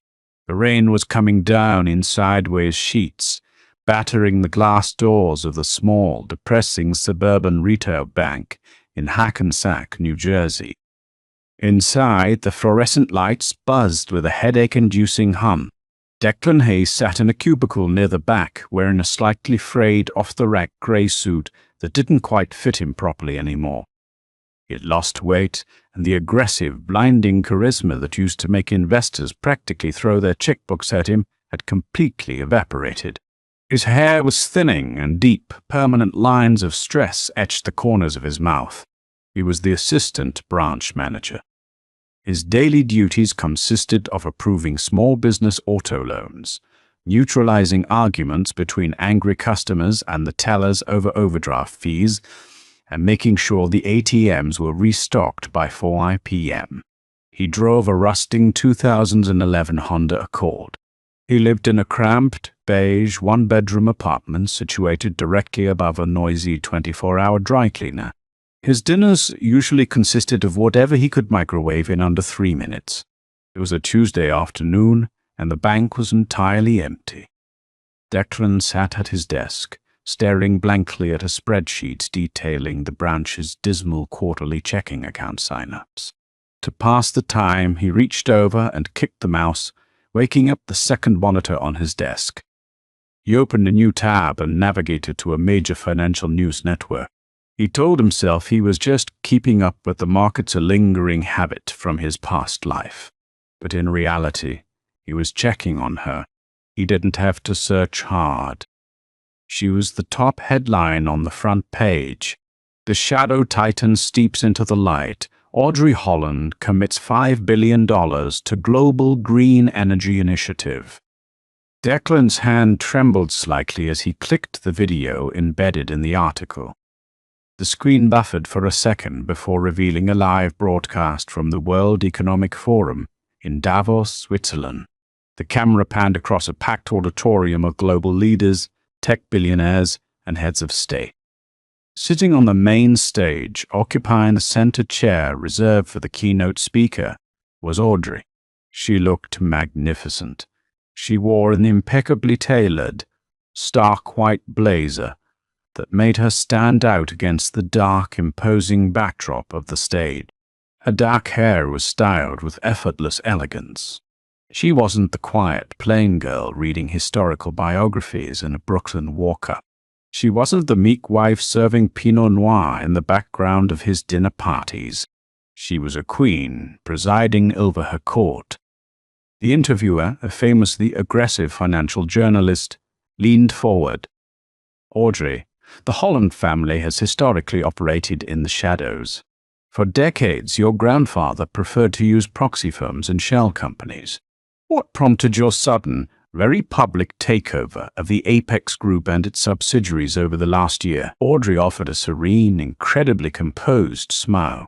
the rain was coming down in sideways sheets, battering the glass doors of the small, depressing suburban retail bank in Hackensack, New Jersey. Inside, the fluorescent lights buzzed with a headache-inducing hum. Declan Hayes sat in a cubicle near the back, wearing a slightly frayed, off-the-rack grey suit that didn't quite fit him properly anymore. He had lost weight, and the aggressive, blinding charisma that used to make investors practically throw their checkbooks at him had completely evaporated. His hair was thinning, and deep, permanent lines of stress etched the corners of his mouth. He was the assistant branch manager. His daily duties consisted of approving small business auto loans, neutralizing arguments between angry customers and the tellers over overdraft fees, and making sure the ATMs were restocked by 4 p.m. He drove a rusting 2011 Honda Accord. He lived in a cramped, beige, one-bedroom apartment situated directly above a noisy 24-hour dry cleaner. His dinners usually consisted of whatever he could microwave in under 3 minutes. It was a Tuesday afternoon, and the bank was entirely empty. Declan sat at his desk, staring blankly at a spreadsheet detailing the branch's dismal quarterly checking account sign-ups. To pass the time, he reached over and kicked the mouse, waking up the second monitor on his desk. He opened a new tab and navigated to a major financial news network. He told himself he was just keeping up with the market's a lingering habit from his past life. But in reality, he was checking on her. He didn't have to search hard. She was the top headline on the front page. The shadow titan steeps into the light. Audrey Holland commits $5 billion to Global Green Energy Initiative. Declan's hand trembled slightly as he clicked the video embedded in the article. The screen buffered for a second before revealing a live broadcast from the World Economic Forum in Davos, Switzerland. The camera panned across a packed auditorium of global leaders, tech billionaires, and heads of state. Sitting on the main stage, occupying the center chair reserved for the keynote speaker, was Audrey. She looked magnificent. She wore an impeccably tailored, stark white blazer that made her stand out against the dark, imposing backdrop of the stage. Her dark hair was styled with effortless elegance. She wasn't the quiet, plain girl reading historical biographies in a Brooklyn walk-up. She wasn't the meek wife serving Pinot Noir in the background of his dinner parties. She was a queen, presiding over her court. The interviewer, a famously aggressive financial journalist, leaned forward. "Audrey, the Holland family has historically operated in the shadows. For decades, your grandfather preferred to use proxy firms and shell companies. What prompted your sudden, very public takeover of the Apex Group and its subsidiaries over the last year?" Audrey offered a serene, incredibly composed smile.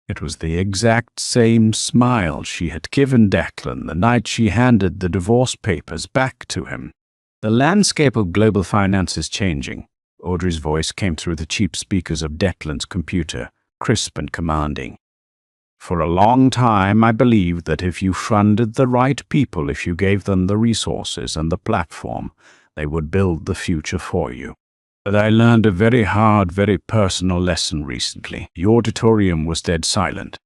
It was the exact same smile she had given Declan the night she handed the divorce papers back to him. "The landscape of global finance is changing." Audrey's voice came through the cheap speakers of Declan's computer, crisp and commanding. "For a long time, I believed that if you funded the right people, if you gave them the resources and the platform, they would build the future for you. But I learned a very hard, very personal lesson recently." The auditorium was dead silent.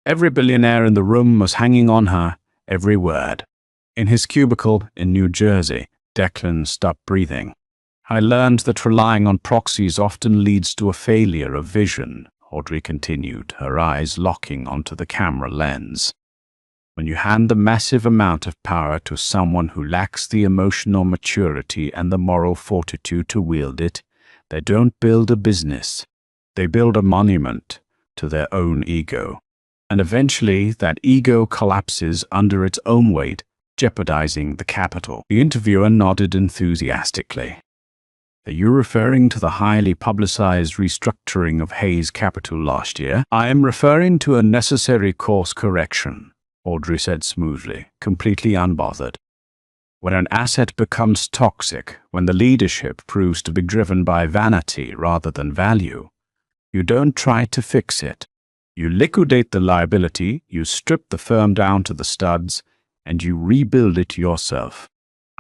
Every billionaire in the room was hanging on her every word. In his cubicle in New Jersey, Declan stopped breathing. "I learned that relying on proxies often leads to a failure of vision," Audrey continued, her eyes locking onto the camera lens. "When you hand the massive amount of power to someone who lacks the emotional maturity and the moral fortitude to wield it, they don't build a business. They build a monument to their own ego. And eventually that ego collapses under its own weight, jeopardizing the capital." The interviewer nodded enthusiastically. "Are you referring to the highly publicized restructuring of Hayes Capital last year?" "I am referring to a necessary course correction," Audrey said smoothly, completely unbothered. "When an asset becomes toxic, when the leadership proves to be driven by vanity rather than value, you don't try to fix it. You liquidate the liability, you strip the firm down to the studs, and you rebuild it yourself.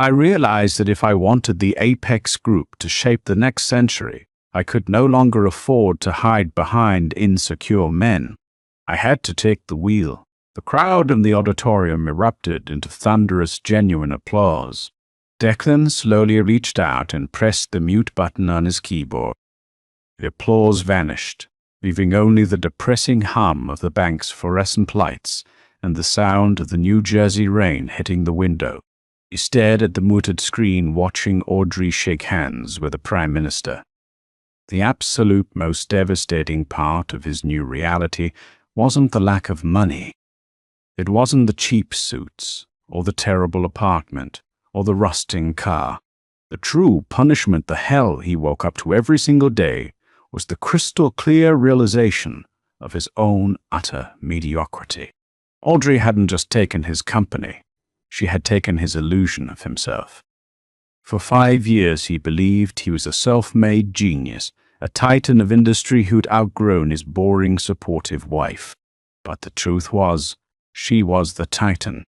I realized that if I wanted the Apex Group to shape the next century, I could no longer afford to hide behind insecure men. I had to take the wheel." The crowd in the auditorium erupted into thunderous, genuine applause. Declan slowly reached out and pressed the mute button on his keyboard. The applause vanished, leaving only the depressing hum of the bank's fluorescent lights and the sound of the New Jersey rain hitting the window. He stared at the muted screen, watching Audrey shake hands with the Prime Minister. The absolute most devastating part of his new reality wasn't the lack of money. It wasn't the cheap suits, or the terrible apartment, or the rusting car. The true punishment, the hell he woke up to every single day, was the crystal clear realization of his own utter mediocrity. Audrey hadn't just taken his company. She had taken his illusion of himself. For 5 years he believed he was a self-made genius, a titan of industry who'd outgrown his boring, supportive wife. But the truth was, she was the titan.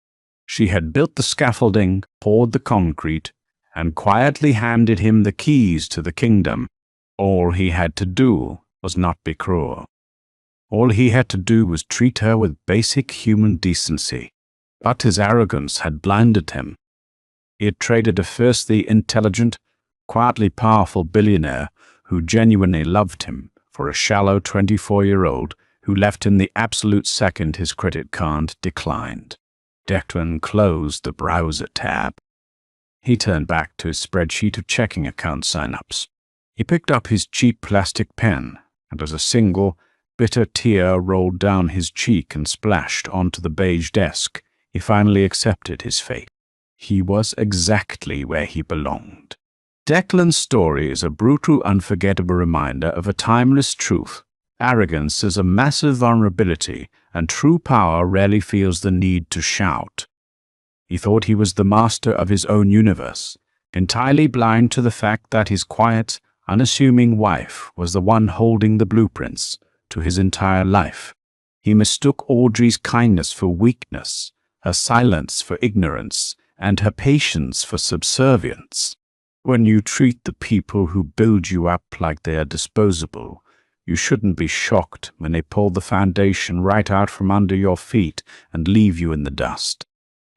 She had built the scaffolding, poured the concrete, and quietly handed him the keys to the kingdom. All he had to do was not be cruel. All he had to do was treat her with basic human decency. But his arrogance had blinded him. He had traded a fiercely intelligent, quietly powerful billionaire who genuinely loved him for a shallow 24-year-old who left him the absolute second his credit card declined. Declan closed the browser tab. He turned back to his spreadsheet of checking account sign-ups. He picked up his cheap plastic pen, and as a single, bitter tear rolled down his cheek and splashed onto the beige desk, he finally accepted his fate. He was exactly where he belonged. Declan's story is a brutal, unforgettable reminder of a timeless truth. Arrogance is a massive vulnerability, and true power rarely feels the need to shout. He thought he was the master of his own universe, entirely blind to the fact that his quiet, unassuming wife was the one holding the blueprints to his entire life. He mistook Audrey's kindness for weakness, her silence for ignorance, and her patience for subservience. When you treat the people who build you up like they are disposable, you shouldn't be shocked when they pull the foundation right out from under your feet and leave you in the dust.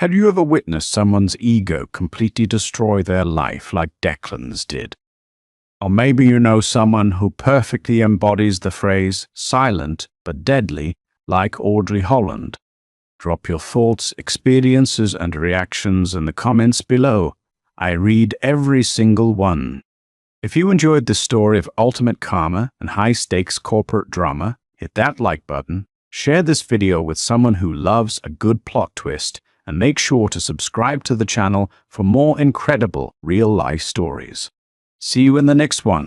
Have you ever witnessed someone's ego completely destroy their life like Declan's did? Or maybe you know someone who perfectly embodies the phrase silent but deadly like Audrey Holland. Drop your thoughts, experiences, and reactions in the comments below. I read every single one. If you enjoyed this story of ultimate karma and high-stakes corporate drama, hit that like button, share this video with someone who loves a good plot twist, and make sure to subscribe to the channel for more incredible real-life stories. See you in the next one.